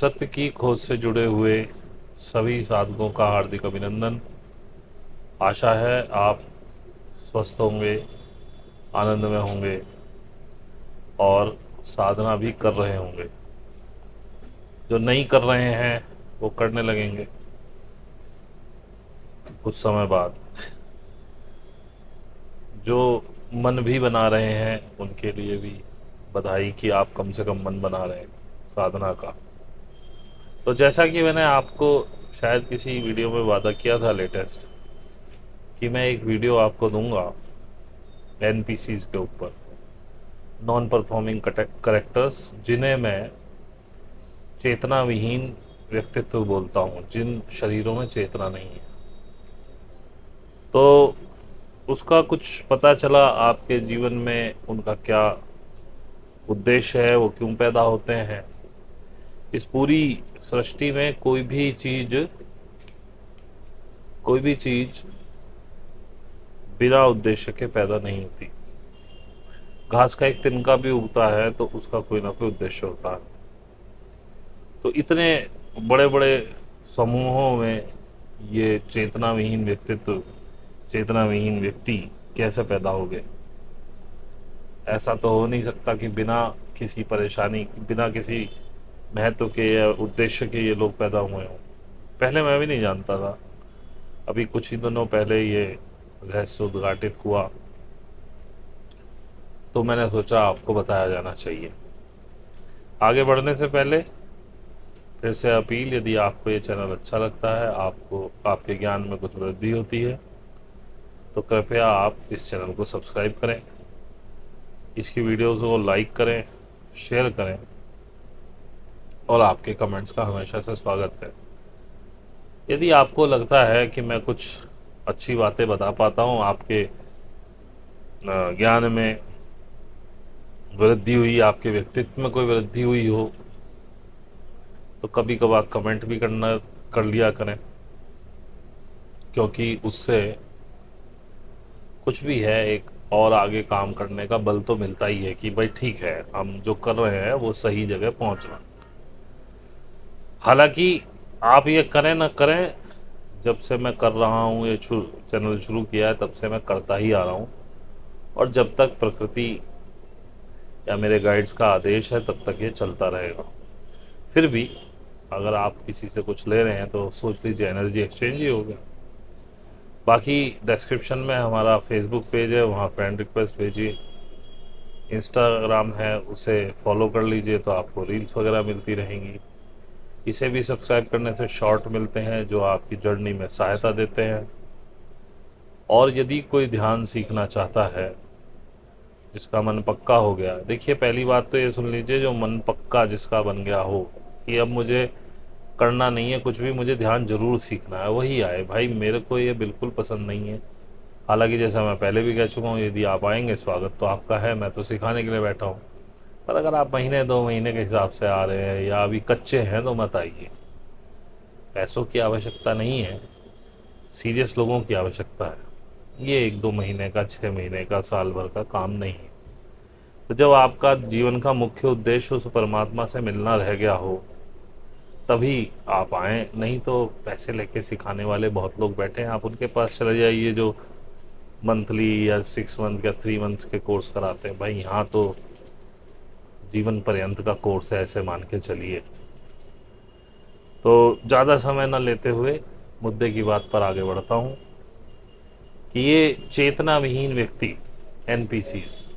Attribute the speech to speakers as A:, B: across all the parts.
A: सत्य की खोज से जुड़े हुए सभी साधकों का हार्दिक अभिनंदन। आशा है आप स्वस्थ होंगे, आनंद में होंगे और साधना भी कर रहे होंगे। जो नहीं कर रहे हैं वो करने लगेंगे कुछ समय बाद। जो मन भी बना रहे हैं उनके लिए भी बधाई कि आप कम से कम मन बना रहे हैं साधना का। तो जैसा कि मैंने आपको शायद किसी वीडियो में वादा किया था लेटेस्ट, कि मैं एक वीडियो आपको दूंगा एनपीसीज के ऊपर, नॉन परफॉर्मिंग करेक्टर्स, जिन्हें मैं चेतना विहीन व्यक्तित्व बोलता हूँ, जिन शरीरों में चेतना नहीं है। तो उसका कुछ पता चला आपके जीवन में उनका क्या उद्देश्य है, वो क्यों पैदा होते हैं। इस पूरी सृष्टि में कोई भी चीज बिना उद्देश्य के पैदा नहीं होती। घास का एक तिनका भी उगता है तो उसका कोई ना कोई उद्देश्य होता है। तो इतने बड़े बड़े समूहों में ये चेतना विहीन व्यक्ति कैसे पैदा हो गए। ऐसा तो हो नहीं सकता कि बिना किसी परेशानी, बिना किसी महत्व के या उद्देश्य के ये लोग पैदा हुए हों। पहले मैं भी नहीं जानता था, अभी कुछ ही दिनों पहले ये रहस्य उद्घाटित हुआ, तो मैंने सोचा आपको बताया जाना चाहिए। आगे बढ़ने से पहले फिर से अपील, यदि आपको ये चैनल अच्छा लगता है, आपको आपके ज्ञान में कुछ वृद्धि होती है, तो कृपया आप इस चैनल को सब्सक्राइब करें, इसकी वीडियोज़ को लाइक करें, शेयर करें और आपके कमेंट्स का हमेशा से स्वागत है। यदि आपको लगता है कि मैं कुछ अच्छी बातें बता पाता हूँ, आपके ज्ञान में वृद्धि हुई, आपके व्यक्तित्व में कोई वृद्धि हुई हो, तो कभी कभार कमेंट भी कर लिया करें, क्योंकि उससे कुछ भी है एक और आगे काम करने का बल तो मिलता ही है कि भाई ठीक है, हम जो कर रहे हैं वो सही जगह पहुंच रहा है। हालांकि आप ये करें ना करें, जब से मैं कर रहा हूँ, ये चैनल शुरू किया है तब से मैं करता ही आ रहा हूँ, और जब तक प्रकृति या मेरे गाइड्स का आदेश है तब तक ये चलता रहेगा। फिर भी अगर आप किसी से कुछ ले रहे हैं तो सोच लीजिए एनर्जी एक्सचेंज ही हो गया। बाकी डिस्क्रिप्शन में हमारा फेसबुक पेज है, वहाँ फ्रेंड रिक्वेस्ट भेजिए। इंस्टाग्राम है, उसे फॉलो कर लीजिए तो आपको रील्स वगैरह मिलती रहेंगी। इसे भी सब्सक्राइब करने से शॉर्ट मिलते हैं जो आपकी जर्नी में सहायता देते हैं। और यदि कोई ध्यान सीखना चाहता है, जिसका मन पक्का हो गया, देखिए पहली बात तो ये सुन लीजिए, जो मन पक्का जिसका बन गया हो कि अब मुझे करना नहीं है कुछ भी, मुझे ध्यान जरूर सीखना है, वही आए भाई। मेरे को ये बिल्कुल पसंद नहीं है। हालांकि जैसा मैं पहले भी कह चुका हूँ, यदि आप आएंगे स्वागत तो आपका है, मैं तो सिखाने के लिए बैठा हूँ। पर अगर आप महीने 2 महीने के हिसाब से आ रहे हैं या अभी कच्चे हैं तो मत आइए। पैसों की आवश्यकता नहीं है, सीरियस लोगों की आवश्यकता है। ये 1-2 महीने का, 6 महीने का, साल भर का काम नहीं है। तो जब आपका जीवन का मुख्य उद्देश्य उस परमात्मा से मिलना रह गया हो, तभी आप आए। नहीं तो पैसे लेके सिखाने वाले बहुत लोग बैठे हैं, आप उनके पास चले जाइए जो मंथली या 6 मंथ या 3 मंथ्स के कोर्स कराते हैं। भाई यहाँ तो जीवन पर्यंत का कोर्स है, ऐसे मान के चलिए। तो ज़्यादा समय न लेते हुए मुद्दे की बात पर आगे बढ़ता हूँ कि ये चेतना विहीन व्यक्ति एनपीसीज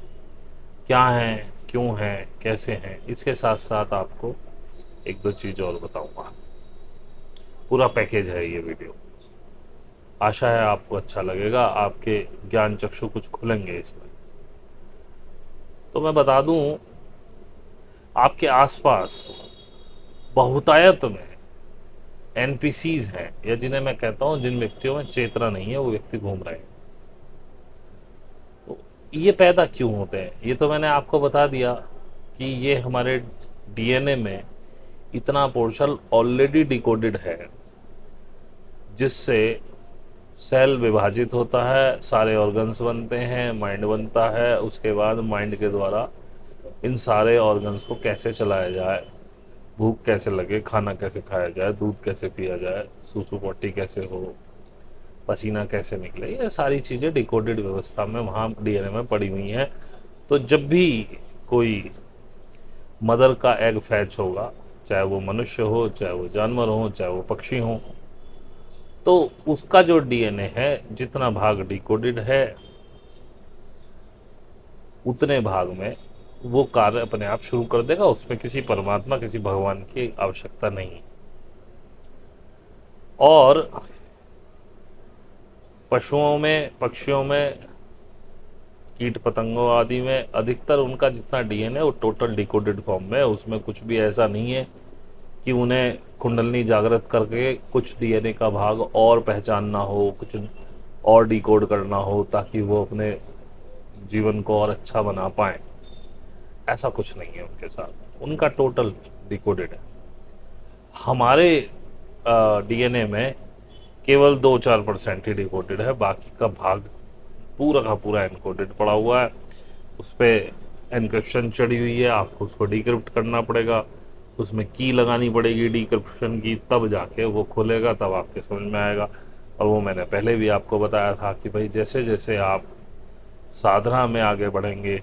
A: क्या हैं, क्यों हैं, कैसे हैं। इसके साथ साथ आपको 1-2 चीज़ और बताऊंगा। पूरा पैकेज है ये वीडियो। आशा है आपको अच्छा लगेगा, आपके ज्ञान चक्षु कुछ खुलेंगे इसमें। तो मैं बता दूं, आपके आसपास बहुतायत में एनपीसीज हैं, या जिन्हें मैं कहता हूं जिन व्यक्तियों में चेतना नहीं है वो व्यक्ति घूम रहे हैं। तो ये पैदा क्यों होते हैं, ये तो मैंने आपको बता दिया कि ये हमारे डीएनए में इतना पोर्शन ऑलरेडी डिकोडेड है, जिससे सेल विभाजित होता है, सारे ऑर्गन्स बनते हैं, माइंड बनता है। उसके बाद माइंड के द्वारा इन सारे ऑर्गन्स को कैसे चलाया जाए, भूख कैसे लगे, खाना कैसे खाया जाए, दूध कैसे पिया जाए, सूसू पोटी कैसे हो, पसीना कैसे निकले, ये सारी चीज़ें डिकोडेड व्यवस्था में वहाँ डीएनए में पड़ी हुई हैं। तो जब भी कोई मदर का एग फैच होगा, चाहे वो मनुष्य हो, चाहे वो जानवर हो, चाहे वो पक्षी हो, तो उसका जो डीएनए है, जितना भाग डिकोडेड है उतने भाग में वो कार्य अपने आप शुरू कर देगा। उसमें किसी परमात्मा, किसी भगवान की आवश्यकता नहीं है। और पशुओं में, पक्षियों में, कीट पतंगों आदि में अधिकतर उनका जितना डीएनए वो टोटल डिकोडेड फॉर्म में है। उसमें कुछ भी ऐसा नहीं है कि उन्हें कुंडलनी जागृत करके कुछ डीएनए का भाग और पहचानना हो, कुछ और डिकोड करना हो ताकि वो अपने जीवन को और अच्छा बना पाए। ऐसा कुछ नहीं है उनके साथ, उनका टोटल डिकोडेड है। हमारे डीएनए में केवल 2-4% ही डिकोडेड है, बाकी का भाग पूरा का पूरा एनकोडेड पड़ा हुआ है। उस पर एनक्रिप्शन चढ़ी हुई है, आपको उसको डिक्रिप्ट करना पड़ेगा, उसमें की लगानी पड़ेगी डिक्रिप्शन की, तब जाके वो खुलेगा, तब आपके समझ में आएगा। और वो मैंने पहले भी आपको बताया था कि भाई जैसे जैसे आप साधना में आगे बढ़ेंगे,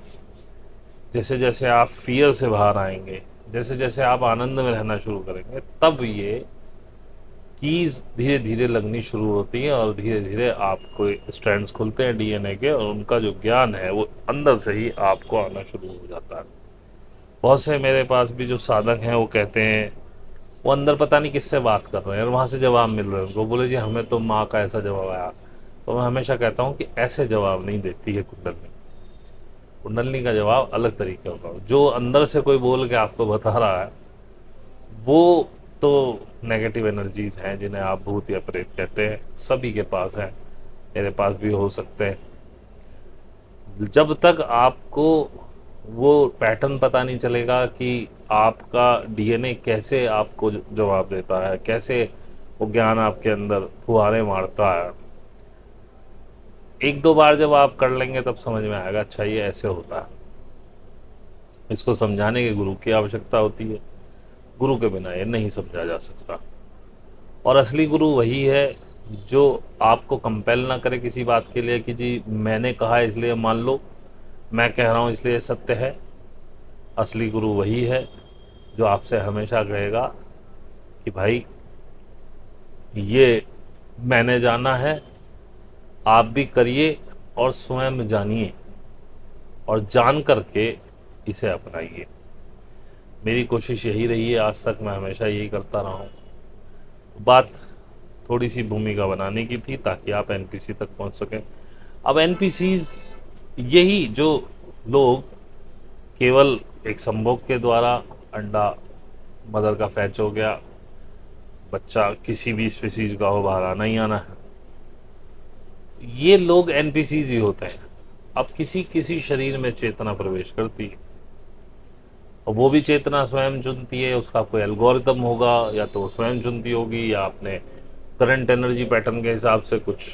A: जैसे जैसे आप फियर से बाहर आएंगे, जैसे जैसे आप आनंद में रहना शुरू करेंगे, तब ये कीज धीरे धीरे लगनी शुरू होती हैं और धीरे धीरे आपको स्ट्रैंड्स खुलते हैं डीएनए के, और उनका जो ज्ञान है वो अंदर से ही आपको आना शुरू हो जाता है। बहुत से मेरे पास भी जो साधक हैं वो कहते हैं, वो अंदर पता नहीं किससे बात कर रहे हैं और वहाँ से जवाब मिल रहे हैं उनको, बोले जी हमें तो माँ का ऐसा जवाब आया। तो मैं हमेशा कहता हूँ कि ऐसे जवाब नहीं देती है कुंडलनी। कुंडलनी का जवाब अलग तरीके का होगा। जो अंदर से कोई बोल के आपको बता रहा है वो तो नेगेटिव एनर्जीज हैं, जिन्हें आप भूत या प्रेत कहते हैं, सभी के पास हैं, मेरे पास भी हो सकते हैं। जब तक आपको वो पैटर्न पता नहीं चलेगा कि आपका डीएनए कैसे आपको जवाब देता है, कैसे वो ज्ञान आपके अंदर फुहारे मारता है, एक दो बार जब आप कर लेंगे तब समझ में आएगा अच्छा ये ऐसे होता है। इसको समझाने के गुरु की आवश्यकता होती है, गुरु के बिना ये नहीं समझा जा सकता। और असली गुरु वही है जो आपको कंपेल ना करे किसी बात के लिए कि जी मैंने कहा है इसलिए मान लो, मैं कह रहा हूँ इसलिए सत्य है। असली गुरु वही है जो आपसे हमेशा कहेगा कि भाई ये मैंने जाना है, आप भी करिए और स्वयं जानिए और जान करके इसे अपनाइए। मेरी कोशिश यही रही है, आज तक मैं हमेशा यही करता रहा हूँ। बात थोड़ी सी भूमिका बनाने की थी ताकि आप एनपीसी तक पहुंच सकें। अब एनपीसीज यही जो लोग केवल एक संभोग के द्वारा, अंडा मदर का फैच हो गया, बच्चा किसी भी स्पीसीज का हो, बाहर आना ही आना है, ये लोग एनपीसीज ही होते हैं। अब किसी किसी शरीर में चेतना प्रवेश करती है और वो भी चेतना स्वयं चुनती है, उसका कोई एल्गोरिदम होगा, या तो स्वयं चुनती होगी या अपने करंट एनर्जी पैटर्न के हिसाब से कुछ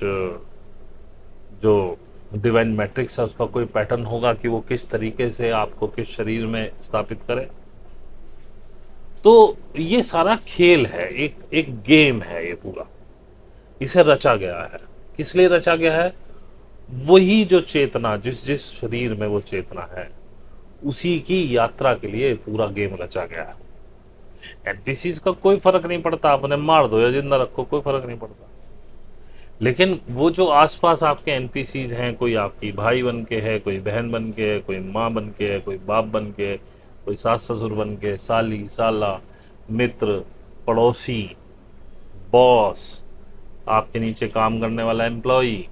A: जो डिवाइन मैट्रिक्स है उसका कोई पैटर्न होगा कि वो किस तरीके से आपको किस शरीर में स्थापित करे। तो ये सारा खेल है, एक एक गेम है ये पूरा, इसे रचा गया है। किस लिए रचा गया है? वही जो चेतना, जिस जिस शरीर में वो चेतना है, उसी की यात्रा के लिए पूरा गेम रचा गया है। एनपीसीज का कोई फर्क नहीं पड़ता, अपने मार दो या जिंदा रखो, कोई फर्क नहीं पड़ता। लेकिन वो जो आसपास आपके एनपीसीज हैं, कोई आपकी भाई बन के है, कोई बहन बन के है, कोई माँ बन के है, कोई बाप बन के है, कोई सास ससुर बन के, साली साला, मित्र, पड़ोसी, बॉस, आपके नीचे काम करने वाला एम्प्लॉई,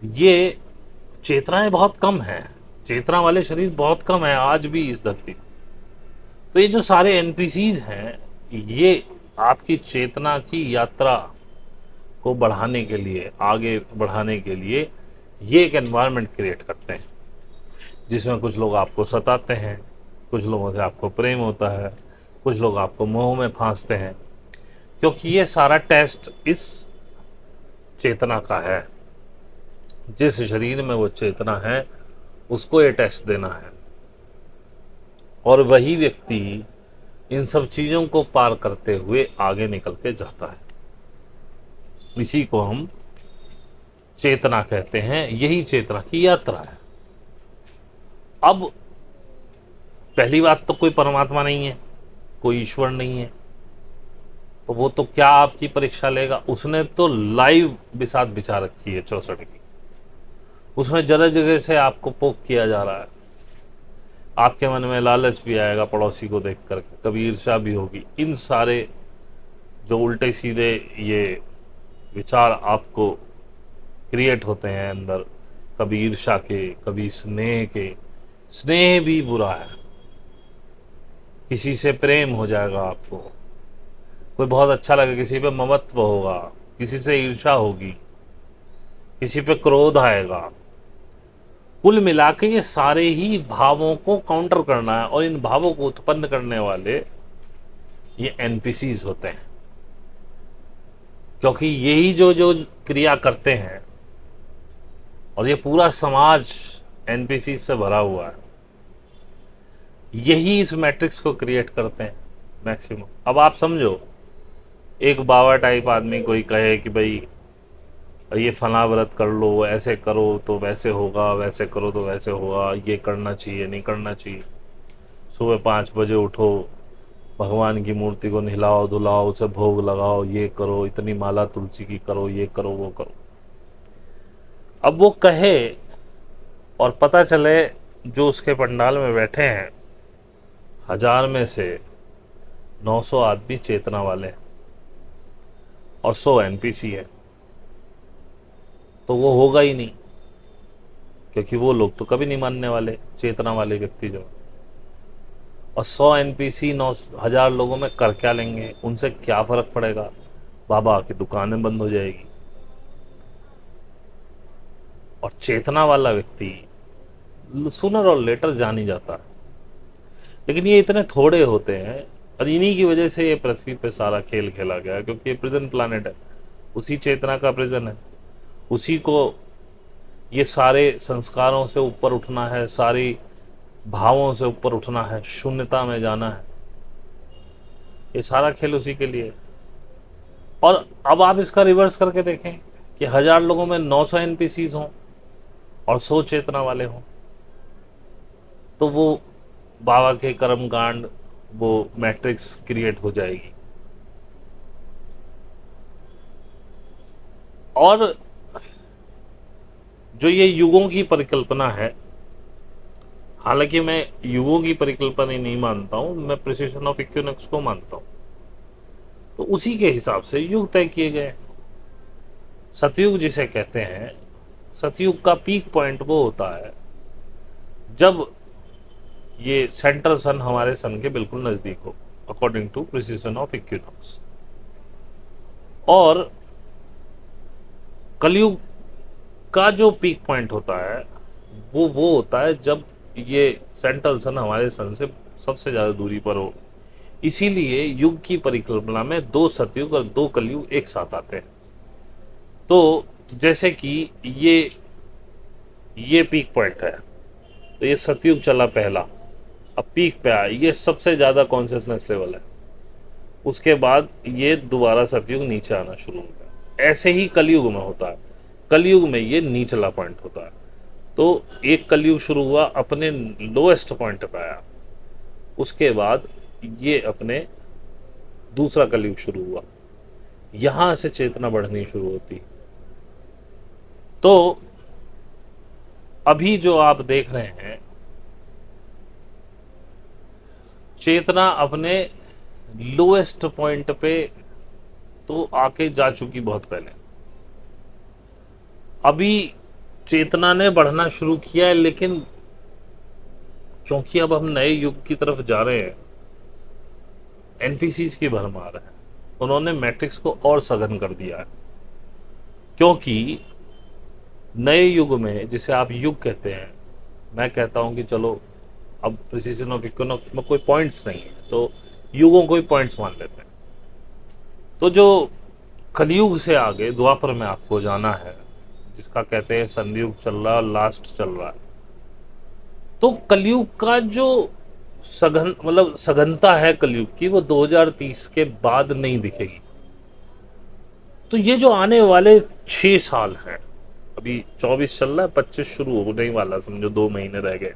A: ये चेतनाएं बहुत कम हैं। चेतना वाले शरीर बहुत कम है आज भी इस धरती। तो ये जो सारे एनपीसीज हैं, ये आपकी चेतना की यात्रा को बढ़ाने के लिए, आगे बढ़ाने के लिए ये एक एनवायरनमेंट क्रिएट करते हैं जिसमें कुछ लोग आपको सताते हैं, कुछ लोगों से आपको प्रेम होता है, कुछ लोग आपको मोह में फांसते हैं, क्योंकि ये सारा टेस्ट इस चेतना का है। जिस शरीर में वो चेतना है उसको ये टेस्ट देना है, और वही व्यक्ति इन सब चीज़ों को पार करते हुए आगे निकल के जाता है। इसी को हम चेतना कहते हैं, यही चेतना की यात्रा है। अब पहली बात तो कोई परमात्मा नहीं है, कोई ईश्वर नहीं है, तो वो तो क्या आपकी परीक्षा लेगा। उसने तो लाइव बिसात बिछा रखी है 64 की। उसमें जगह जगह से आपको पोक किया जा रहा है। आपके मन में लालच भी आएगा पड़ोसी को देख कर, कभी ईर्ष्या भी होगी। इन सारे जो उल्टे सीधे ये विचार आपको क्रिएट होते हैं अंदर, कभी ईर्ष्या के, कभी स्नेह के। स्नेह भी बुरा है। किसी से प्रेम हो जाएगा आपको, कोई बहुत अच्छा लगे, किसी पे ममत्व होगा, किसी से ईर्ष्या होगी, किसी पे क्रोध आएगा। कुल मिला के ये सारे ही भावों को काउंटर करना है, और इन भावों को उत्पन्न करने वाले ये एनपीसीज होते हैं। क्योंकि यही जो जो क्रिया करते हैं, और ये पूरा समाज एनपीसी से भरा हुआ है, यही इस मैट्रिक्स को क्रिएट करते हैं मैक्सिमम। अब आप समझो, एक बाबा टाइप आदमी कोई कहे कि भाई ये फला व्रत कर लो, ऐसे करो तो वैसे होगा, वैसे करो तो वैसे होगा, ये करना चाहिए, नहीं करना चाहिए, सुबह 5 बजे उठो, भगवान की मूर्ति को नहलाओ धुलाओ, उसे भोग लगाओ, ये करो, इतनी माला तुलसी की करो, ये करो, वो करो। अब वो कहे और पता चले जो उसके पंडाल में बैठे हैं, 1000 में से 900 आदमी चेतना वाले हैं और 100 एनपीसी है, तो वो होगा ही नहीं। क्योंकि वो लोग तो कभी नहीं मानने वाले, चेतना वाले व्यक्ति जो। और 100 एनपीसी 9,000 लोगों में कर क्या लेंगे, उनसे क्या फर्क पड़ेगा। बाबा की दुकानें बंद हो जाएगी। और चेतना वाला व्यक्ति सूनर और लेटर जान ही जाता है। लेकिन ये इतने थोड़े होते हैं, और इन्हीं की वजह से ये पृथ्वी पे सारा खेल खेला गया, क्योंकि ये प्रिजन प्लानेट है, उसी चेतना का प्रिजन है। उसी को ये सारे संस्कारों से ऊपर उठना है, सारी भावों से ऊपर उठना है, शून्यता में जाना है। ये सारा खेल उसी के लिए। और अब आप इसका रिवर्स करके देखें कि 1000 लोगों में 900 एनपीसीज हों और 100 चेतना वाले हों, तो वो बाबा के कर्मकांड, वो मैट्रिक्स क्रिएट हो जाएगी। और जो ये युगों की परिकल्पना है, हालांकि मैं युगों की परिकल्पना नहीं मानता हूं, मैं प्रिसिशन ऑफ इक्विनॉक्स को मानता हूं। तो उसी के हिसाब से युग तय किए गए। सतयुग जिसे कहते हैं, सतयुग का पीक पॉइंट वो होता है जब ये सेंट्रल सन हमारे सन के बिल्कुल नजदीक हो, according to precession of equinox. और कलयुग का जो पीक पॉइंट होता है वो होता है जब ये सेंट्रल सन हमारे सन से सबसे ज़्यादा दूरी पर हो। इसीलिए युग की परिकल्पना में 2 सतयुग और 2 कलयुग एक साथ आते हैं। तो जैसे कि ये पीक पॉइंट है, तो ये सतयुग चला पहला, अब पीक पे आया, ये सबसे ज़्यादा कॉन्शियसनेस लेवल है। उसके बाद ये दोबारा सतयुग नीचे आना शुरू हो गया। ऐसे ही कलयुग में होता है। कलयुग में ये निचला पॉइंट होता है। तो एक कलयुग शुरू हुआ, अपने लोएस्ट पॉइंट पे आया, उसके बाद ये अपने दूसरा कलयुग शुरू हुआ, यहां से चेतना बढ़नी शुरू होती। तो अभी जो आप देख रहे हैं, चेतना अपने लोएस्ट पॉइंट पे तो आके जा चुकी बहुत पहले। अभी चेतना ने बढ़ना शुरू किया है, लेकिन क्योंकि अब हम नए युग की तरफ जा रहे हैं, एनपीसीज की भरमार है, उन्होंने मैट्रिक्स को और सघन कर दिया है। क्योंकि नए युग में, जिसे आप युग कहते हैं, मैं कहता हूं कि चलो अब प्रिसिशन ऑफ इक्विनॉक्स में कोई पॉइंट्स नहीं है, तो युगों को ही पॉइंट्स मान लेते हैं। तो जो कलयुग से आगे द्वापर में आपको जाना है, जिसका कहते हैं संयुग चल रहा है, लास्ट चल रहा है, तो कलयुग का जो सघन मतलब सघनता है कलयुग की, वो 2030 के बाद नहीं दिखेगी। तो ये जो आने वाले 6 साल हैं, अभी 24 चल रहा है, 25 शुरू होने ही वाला, समझो 2 महीने रह गए,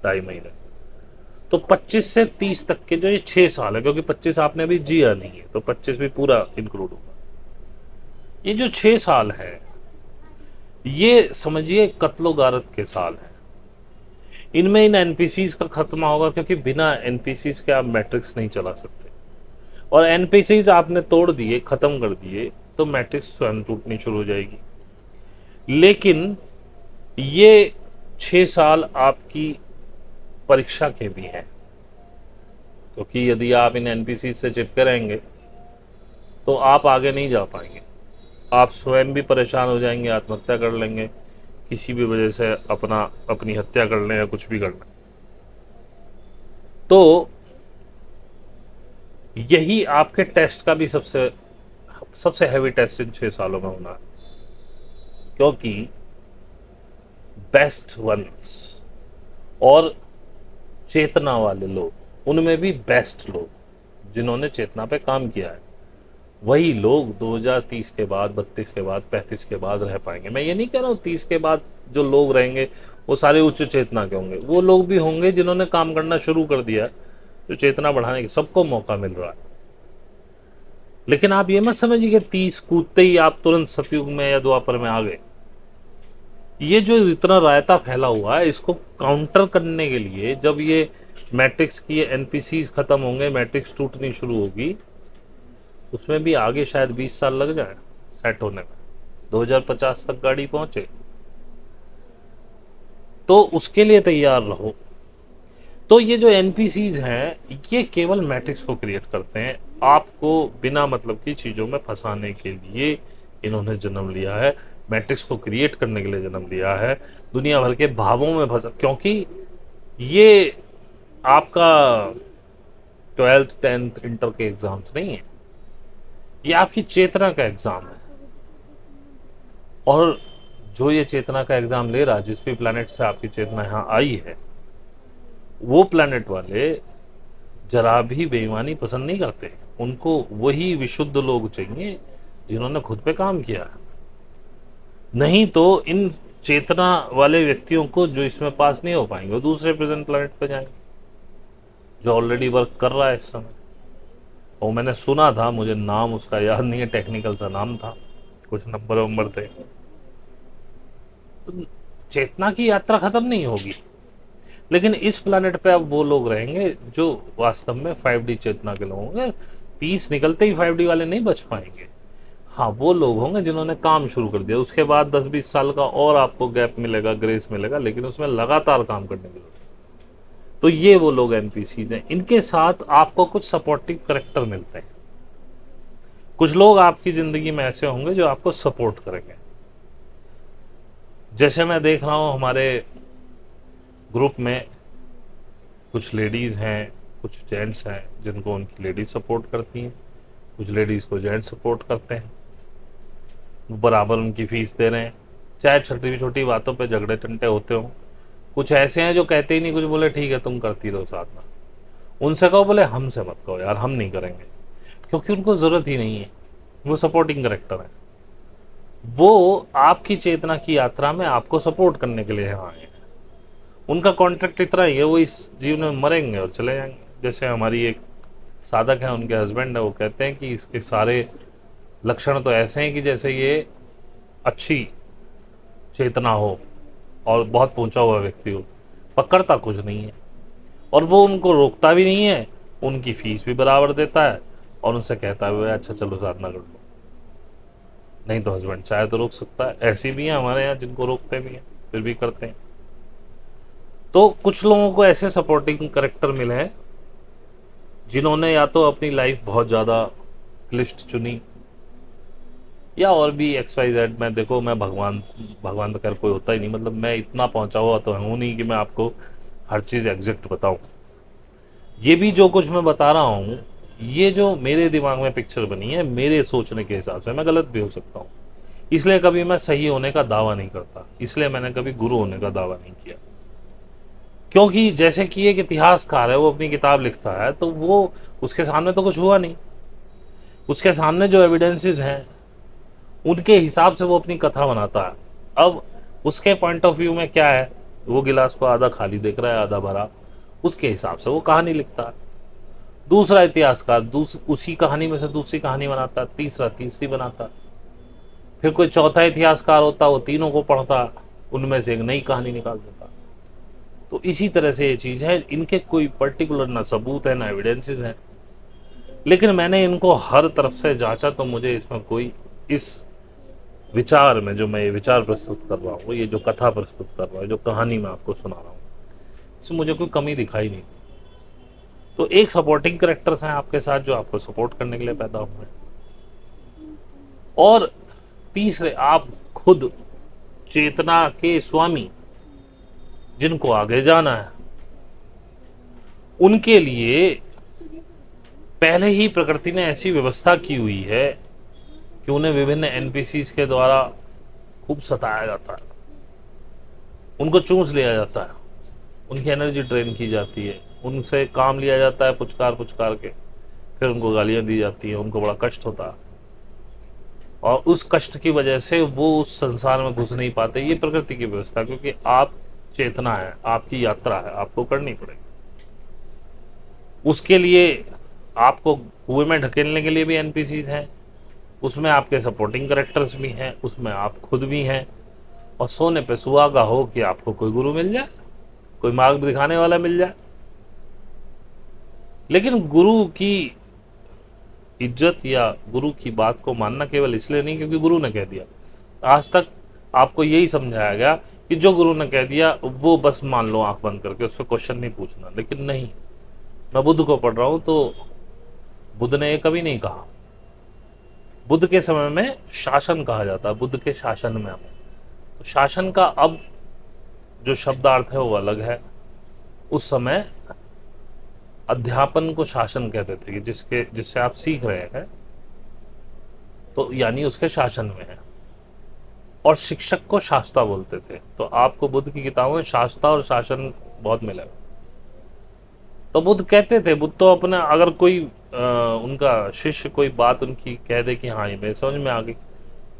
A: 2.5 महीने। तो 25 से 30 तक के जो ये 6 साल है, क्योंकि 25 आपने अभी जिया नहीं है, तो 25 भी पूरा इंक्लूड होगा। ये जो 6 साल है, ये समझिए कत्लो गारत के साल है। इनमें इन एनपीसीज का खत्म होगा, क्योंकि बिना एनपीसीज के आप मैट्रिक्स नहीं चला सकते। और एनपीसीज आपने तोड़ दिए, खत्म कर दिए, तो मैट्रिक्स स्वयं टूटनी शुरू हो जाएगी। लेकिन ये 6 साल आपकी परीक्षा के भी हैं, क्योंकि यदि आप इन एनपीसी से चिपके रहेंगे तो आप आगे नहीं जा पाएंगे। आप स्वयं भी परेशान हो जाएंगे, आत्महत्या कर लेंगे, किसी भी वजह से अपनी हत्या कर लें या कुछ भी कर लें। तो यही आपके टेस्ट का भी सबसे सबसे हैवी टेस्ट इन 6 सालों में होना है, क्योंकि बेस्ट वंस और चेतना वाले लोग, उनमें भी बेस्ट लोग जिन्होंने चेतना पे काम किया है, वही लोग 2030 के बाद, 32 के बाद, 35 के बाद रह पाएंगे। मैं ये नहीं कह रहा हूँ 30 के बाद जो लोग रहेंगे वो सारे उच्च चेतना के होंगे, वो लोग भी होंगे जिन्होंने काम करना शुरू कर दिया, जो चेतना बढ़ाने की सबको मौका मिल रहा है। लेकिन आप ये मत समझिए कि 30 कूदते ही आप तुरंत सतयुग में या द्वापर में आ गए। ये जो इतना रायता फैला हुआ है, इसको काउंटर करने के लिए जब ये मैट्रिक्स की एनपीसी खत्म होंगे, मैट्रिक्स टूटनी शुरू होगी, उसमें भी आगे शायद 20 साल लग जाए सेट होने में, 2050 तक गाड़ी पहुंचे। तो उसके लिए तैयार रहो। तो ये जो एनपीसीज हैं, ये केवल मैट्रिक्स को क्रिएट करते हैं, आपको बिना मतलब की चीज़ों में फंसाने के लिए इन्होंने जन्म लिया है, मैट्रिक्स को क्रिएट करने के लिए जन्म लिया है, दुनिया भर के भावों में फंसा। क्योंकि ये आपका 12th 10th इंटर के एग्जाम्स नहीं है, ये आपकी चेतना का एग्जाम है। और जो ये चेतना का एग्जाम ले रहा, जिस भी प्लैनेट से आपकी चेतना यहाँ आई है, वो प्लैनेट वाले जरा भी बेईमानी पसंद नहीं करते। उनको वही विशुद्ध लोग चाहिए जिन्होंने खुद पे काम किया है। नहीं तो इन चेतना वाले व्यक्तियों को जो इसमें पास नहीं हो पाएंगे, वो दूसरे प्रेजेंट प्लैनेट पे जाएंगे, जो ऑलरेडी वर्क कर रहा है इस समय। और मैंने सुना था, मुझे नाम उसका याद नहीं है, टेक्निकल सा नाम था, कुछ नंबर वंबर थे। तो चेतना की यात्रा खत्म नहीं होगी, लेकिन इस प्लैनेट पे अब वो लोग रहेंगे जो वास्तव में 5D चेतना के लोग होंगे। 30 निकलते ही 5D वाले नहीं बच पाएंगे। हाँ, वो लोग होंगे जिन्होंने काम शुरू कर दिया, उसके बाद 10-20 साल का और आपको गैप मिलेगा, ग्रेस मिलेगा, लेकिन उसमें लगातार काम करने की जरूरत। तो ये वो लोग एनपीसीज हैं, इनके साथ आपको कुछ सपोर्टिव करेक्टर मिलते हैं। कुछ लोग आपकी जिंदगी में ऐसे होंगे जो आपको सपोर्ट करेंगे। जैसे मैं देख रहा हूँ हमारे ग्रुप में कुछ लेडीज़ हैं, कुछ जेंट्स हैं जिनको उनकी लेडीज सपोर्ट करती हैं, कुछ लेडीज़ को जेंट्स सपोर्ट करते हैं, बराबर उनकी फीस दे रहे हैं, चाहे छोटी छोटी बातों पे झगड़े टंटे होते हों। कुछ ऐसे हैं जो कहते ही नहीं कुछ, बोले ठीक है तुम करती रहो साथ में, उनसे कहो बोले हमसे मत कहो यार, हम नहीं करेंगे, क्योंकि उनको ज़रूरत ही नहीं है, वो सपोर्टिंग करेक्टर है। वो आपकी चेतना की यात्रा में आपको सपोर्ट करने के लिए यहाँ आए हैं। उनका कॉन्ट्रैक्ट इतना ही है, वो इस जीवन में मरेंगे और चले जाएंगे। जैसे हमारी एक साधक है, उनके हस्बैंड है, वो कहते हैं कि इसके सारे लक्षण तो ऐसे हैं कि जैसे ये अच्छी चेतना हो और बहुत पहुंचा हुआ व्यक्ति हो, पकड़ता कुछ नहीं है, और वो उनको रोकता भी नहीं है, उनकी फीस भी बराबर देता है, और उनसे कहता है अच्छा चलो साधना कर लो। नहीं तो हस्बैंड चाहे तो रोक सकता है, ऐसी भी हैं हमारे यहाँ जिनको रोकते भी हैं फिर भी करते हैं। तो कुछ लोगों को ऐसे सपोर्टिंग करेक्टर मिले हैं जिन्होंने या तो अपनी लाइफ बहुत ज़्यादा क्लिष्ट चुनी, या और भी XYZ। मैं देखो, मैं भगवान भगवान तो खैर कोई होता ही नहीं, मतलब मैं इतना पहुंचा हुआ तो हूँ नहीं कि मैं आपको हर चीज़ एग्जैक्ट बताऊं। ये भी जो कुछ मैं बता रहा हूँ, ये जो मेरे दिमाग में पिक्चर बनी है, मेरे सोचने के हिसाब से, मैं गलत भी हो सकता हूँ, इसलिए कभी मैं सही होने का दावा नहीं करता, इसलिए मैंने कभी गुरु होने का दावा नहीं किया। क्योंकि जैसे कि एक इतिहासकार है, वो अपनी किताब लिखता है तो वो उसके सामने तो कुछ हुआ नहीं, उसके सामने जो एविडेंसेस हैं उनके हिसाब से वो अपनी कथा बनाता है। अब उसके पॉइंट ऑफ व्यू में क्या है, वो गिलास को आधा खाली देख रहा है आधा भरा, उसके हिसाब से वो कहानी लिखता है। दूसरा इतिहासकार उसी कहानी में से दूसरी कहानी बनाता है, तीसरा तीसरी बनाता है, फिर कोई चौथा इतिहासकार होता, वो तीनों को पढ़ता, उनमें से एक नई कहानी निकाल देता। तो इसी तरह से ये चीज है, इनके कोई पर्टिकुलर ना सबूत है ना एविडेंसेस हैं, लेकिन मैंने इनको हर तरफ से जांचा तो मुझे इसमें कोई, इस विचार में जो मैं ये विचार प्रस्तुत कर रहा हूँ, ये जो कथा प्रस्तुत कर रहा हूँ, जो कहानी मैं आपको सुना रहा हूँ, इसमें मुझे कोई कमी दिखाई नहीं। तो एक सपोर्टिंग करेक्टर्स हैं आपके साथ जो आपको सपोर्ट करने के लिए पैदा हुए हैं, और तीसरे आप खुद चेतना के स्वामी जिनको आगे जाना है, उनके लिए पहले ही प्रकृति ने ऐसी व्यवस्था की हुई है कि उन्हें विभिन्न एनपीसीज के द्वारा खूब सताया जाता है, उनको चूस लिया जाता है, उनकी एनर्जी ड्रेन की जाती है, उनसे काम लिया जाता है पुचकार पुचकार के, फिर उनको गालियां दी जाती हैं, उनको बड़ा कष्ट होता है, और उस कष्ट की वजह से वो उस संसार में घुस नहीं पाते। ये प्रकृति की व्यवस्था, क्योंकि आप चेतना है, आपकी यात्रा है, आपको करनी पड़ेगी। उसके लिए आपको कुएं में ढकेलने के लिए भी एनपीसीज हैं, उसमें आपके सपोर्टिंग करेक्टर्स भी हैं, उसमें आप खुद भी हैं, और सोने पे सुहागा हो कि आपको कोई गुरु मिल जाए, कोई मार्ग दिखाने वाला मिल जाए। लेकिन गुरु की इज्जत या गुरु की बात को मानना केवल इसलिए नहीं क्योंकि गुरु ने कह दिया। आज तक आपको यही समझाया गया कि जो गुरु ने कह दिया वो बस मान लो आंख बंद करके, उस पर क्वेश्चन नहीं पूछना। लेकिन नहीं, मैं बुद्ध को पढ़ रहा हूं तो बुद्ध ने ये कभी नहीं कहा। बुद्ध के समय में शासन कहा जाता है, बुद्ध के शासन में हमें, तो शासन का अब जो शब्दार्थ है वो अलग है। उस समय अध्यापन को शासन कहते थे कि जिससे आप सीख रहे हैं तो यानी उसके शासन में है, और शिक्षक को शास्त्रा बोलते थे। तो आपको बुद्ध की किताबों में शास्त्रा और शासन बहुत मिलेगा। तो बुद्ध कहते थे, बुद्ध तो अपना अगर कोई उनका शिष्य कोई बात उनकी कह दे कि हाँ ये मेरे समझ में आ गई,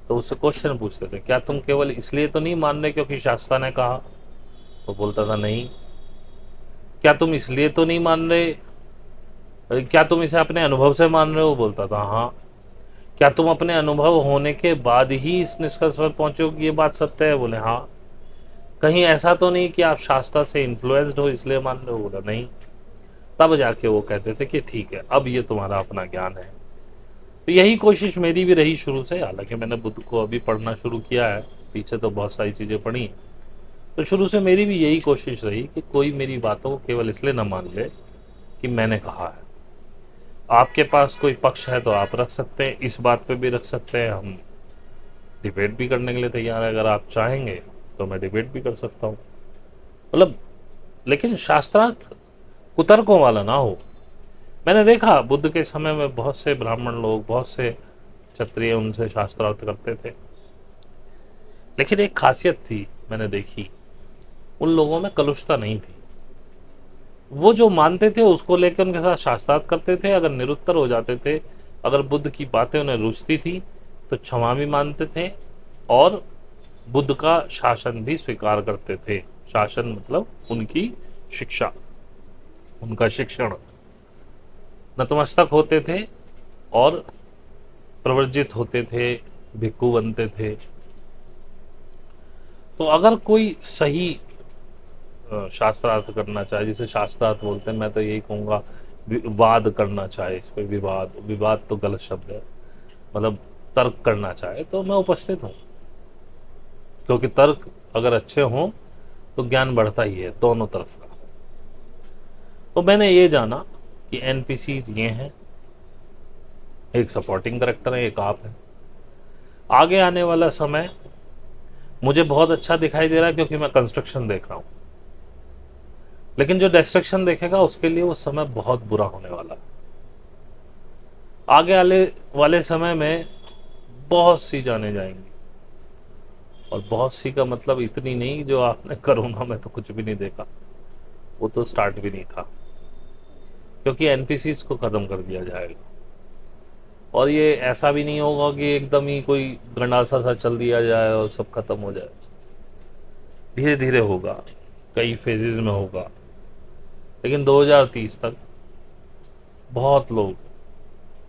A: तो उससे क्वेश्चन पूछते थे, क्या तुम केवल इसलिए तो नहीं मान रहे क्योंकि शास्त्रा ने कहा? तो बोलता था नहीं। क्या तुम इसलिए तो नहीं मान रहे, क्या तुम इसे अपने अनुभव से मान रहे हो? बोलता था हाँ। क्या तुम अपने अनुभव होने के बाद ही इस निष्कर्ष पर पहुंचे हो कि ये बात सत्य है? बोले हाँ। कहीं ऐसा तो नहीं कि आप शास्त्रा से इन्फ्लुएंस्ड हो इसलिए मान रहे हो? बोला नहीं। तब जाके वो कहते थे कि ठीक है, अब ये तुम्हारा अपना ज्ञान है। तो यही कोशिश मेरी भी रही शुरू से। हालांकि मैंने बुद्ध को अभी पढ़ना शुरू किया है, पीछे तो बहुत सारी चीज़ें पढ़ी, तो शुरू से मेरी भी यही कोशिश रही कि कोई मेरी बातों को केवल इसलिए न मान ले कि मैंने कहा है। आपके पास कोई पक्ष है तो आप रख सकते हैं, इस बात पे भी रख सकते हैं, हम डिबेट भी करने के लिए तैयार है। अगर आप चाहेंगे तो मैं डिबेट भी कर सकता हूँ, मतलब, लेकिन शास्त्रार्थ कुतर्कों वाला ना हो। मैंने देखा बुद्ध के समय में बहुत से ब्राह्मण लोग, बहुत से क्षत्रिय उनसे शास्त्रार्थ करते थे, लेकिन एक खासियत थी मैंने देखी, उन लोगों में कलुषता नहीं थी। वो जो मानते थे उसको लेकर उनके साथ शास्त्रार्थ करते थे, अगर निरुत्तर हो जाते थे, अगर बुद्ध की बातें उन्हें रुचती थी तो क्षमा भी मानते थे और बुद्ध का शासन भी स्वीकार करते थे। शासन मतलब उनकी शिक्षा, उनका शिक्षण। नतमस्तक होते थे और प्रवर्जित होते थे, भिक्खु बनते थे। तो अगर कोई सही शास्त्रार्थ करना चाहे, जिसे शास्त्रार्थ बोलते हैं, मैं तो यही कहूँगा वाद करना चाहे, इस पर विवाद, विवाद तो गलत शब्द है, मतलब तर्क करना चाहे, तो मैं उपस्थित हूँ। क्योंकि तर्क अगर अच्छे हों तो ज्ञान बढ़ता ही है दोनों तरफ का। तो मैंने ये जाना कि एनपीसीज ये हैं, एक सपोर्टिंग करेक्टर है, एक आप है। आगे आने वाला समय मुझे बहुत अच्छा दिखाई दे रहा है क्योंकि मैं कंस्ट्रक्शन देख रहा हूँ, लेकिन जो डिस्ट्रक्शन देखेगा उसके लिए वो समय बहुत बुरा होने वाला है। आगे आने वाले समय में बहुत सी जाने जाएंगी, और बहुत सी का मतलब इतनी नहीं जो आपने कोरोना में तो कुछ भी नहीं देखा, वो तो स्टार्ट भी नहीं था, क्योंकि एनपीसीज को ख़त्म कर दिया जाएगा। और ये ऐसा भी नहीं होगा कि एकदम ही कोई गंडासा सा चल दिया जाए और सब खत्म हो जाए। धीरे धीरे होगा, कई फेजेस में होगा, लेकिन 2030 तक बहुत लोग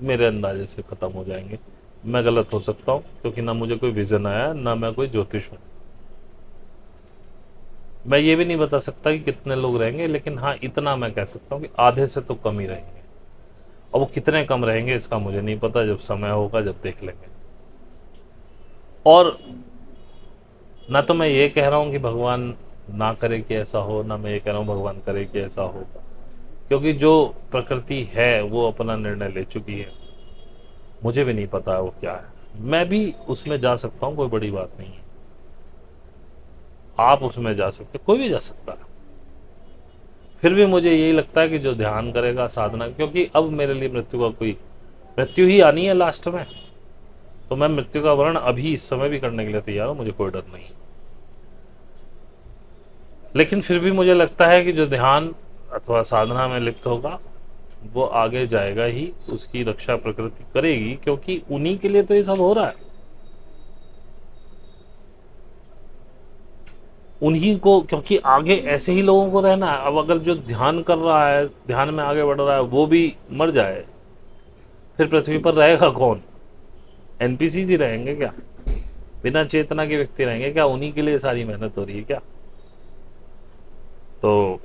A: मेरे अंदाजे से ख़त्म हो जाएंगे। मैं गलत हो सकता हूँ, क्योंकि ना मुझे कोई विज़न आया, ना मैं कोई ज्योतिष हूँ। मैं ये भी नहीं बता सकता कि कितने लोग रहेंगे, लेकिन हाँ इतना मैं कह सकता हूँ कि आधे से तो कम ही रहेंगे। और वो कितने कम रहेंगे इसका मुझे नहीं पता, जब समय होगा जब देख लेंगे। और ना तो मैं ये कह रहा हूँ कि भगवान ना करे कि ऐसा हो, ना मैं ये कह रहा हूँ भगवान करे कि ऐसा हो, क्योंकि जो प्रकृति है वो अपना निर्णय ले चुकी है। मुझे भी नहीं पता है वो क्या है। मैं भी उसमें जा सकता हूँ, कोई बड़ी बात नहीं है। आप उसमें जा सकते, कोई भी जा सकता है। फिर भी मुझे यही लगता है कि जो ध्यान करेगा, साधना, क्योंकि अब मेरे लिए मृत्यु का कोई, मृत्यु ही आनी है लास्ट में, तो मैं मृत्यु का वर्ण अभी इस समय भी करने के लिए तैयार हूँ, मुझे कोई डर नहीं। लेकिन फिर भी मुझे लगता है कि जो ध्यान अथवा साधना में लिप्त होगा वो आगे जाएगा ही, उसकी रक्षा प्रकृति करेगी, क्योंकि उन्हीं के लिए तो ये सब हो रहा है। उन्हीं को, क्योंकि आगे ऐसे ही लोगों को रहना है। अब अगर जो ध्यान कर रहा है, ध्यान में आगे बढ़ रहा है, वो भी मर जाए, फिर पृथ्वी पर रहेगा कौन? एनपीसी ही रहेंगे क्या? बिना चेतना के व्यक्ति रहेंगे क्या? उन्हीं के लिए सारी मेहनत हो रही है क्या? तो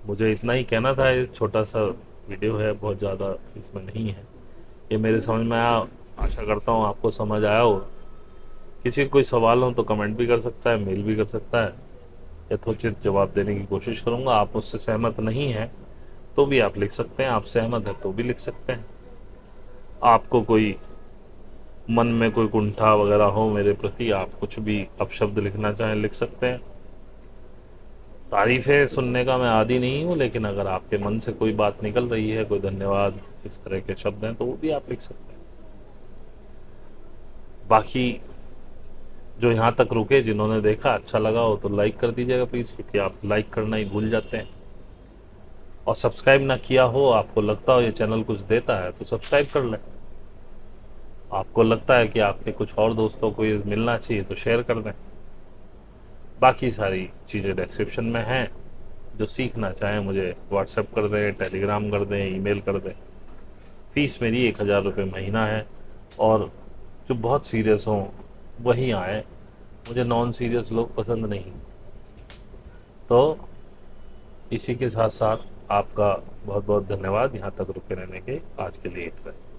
A: मुझे इतना ही कहना था। ये छोटा सा वीडियो है, बहुत ज़्यादा इसमें नहीं है। ये मेरे समझ में आया, आशा करता हूँ आपको समझ आया हो। किसी को कोई सवाल हो तो कमेंट भी कर सकता है, मेल भी कर सकता है, यथोचित जवाब देने की कोशिश करूँगा। आप मुझसे सहमत नहीं हैं तो भी आप लिख सकते हैं, आप सहमत हैं तो भी लिख सकते हैं। आपको कोई मन में कोई कुंठा वगैरह हो मेरे प्रति, आप कुछ भी अपशब्द लिखना चाहें लिख सकते हैं। तारीफ़ें सुनने का मैं आदी नहीं हूँ, लेकिन अगर आपके मन से कोई बात निकल रही है, कोई धन्यवाद इस तरह के शब्द हैं, तो वो भी आप लिख सकते हैं। बाकी जो यहाँ तक रुके, जिन्होंने देखा, अच्छा लगा हो तो लाइक कर दीजिएगा प्लीज़, क्योंकि आप लाइक करना ही भूल जाते हैं। और सब्सक्राइब ना किया हो, आपको लगता हो ये चैनल कुछ देता है, तो सब्सक्राइब कर लें। आपको लगता है कि आपके कुछ और दोस्तों को ये मिलना चाहिए, तो शेयर कर दें। बाकी सारी चीज़ें डिस्क्रिप्शन में हैं। जो सीखना चाहें मुझे व्हाट्सएप कर दें, टेलीग्राम कर दें, ईमेल कर दें। फ़ीस मेरी 1000 रुपये महीना है। और जो बहुत सीरियस हों वही आएँ, मुझे नॉन सीरियस लोग पसंद नहीं। तो इसी के साथ साथ आपका बहुत बहुत धन्यवाद यहाँ तक रुके रहने के। आज के लिए इतना ही।